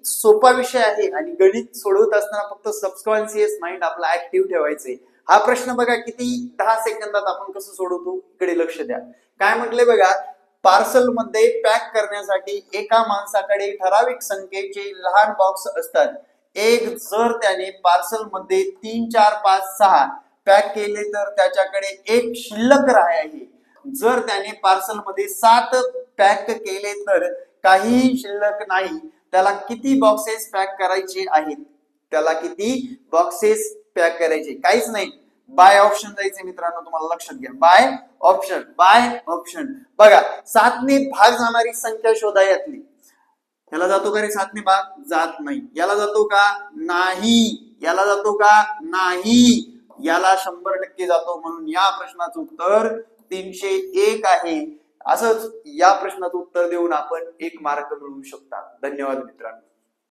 सोपा विषय आहे आणि गणित सोडवत असताना फक्त सबकॉन्शियस माइंड आपला ऍक्टिव्ह ठेवायचंय. हा प्रश्न बघा किती 10 सेकंदात आपण कसं सोडवतो, इकडे लक्ष द्या. काय म्हटले बघा, पार्सल मध्ये पॅक करण्यासाठी एका माणसाकडे ठराविक संख्येचे लहान बॉक्स असतात. जर त्याने पार्सल मध्ये 3, 4, 5, 6 पॅक केले तर त्याच्याकडे एक शिल्लक आहे. जर त्याने पार्सल मध्ये 7 पॅक केले तर काही शिल्लक नाही. त्याला किती बॉक्सेस पॅक करायचे आहेत? त्याला किती बॉक्सेस पॅक करायचे? काहीच नाही. बाय ऑप्शन जायचे मित्रांनो, तुम्हाला लक्षात घ्या. By option, by option. बघा, 7 ने भाग जाणारी संख्या शोधा यातली. याला जातो का रे 7 ने भाग? जात नाही. याला जातो का? नाही. याला जातो का? नाही. याला 100% जातो. म्हणून या प्रश्नाचं उत्तर 301 आहे. असंच या प्रश्नाचं उत्तर देऊन आपण 1 मार्क मिळवू शकता. धन्यवाद मित्रांनो.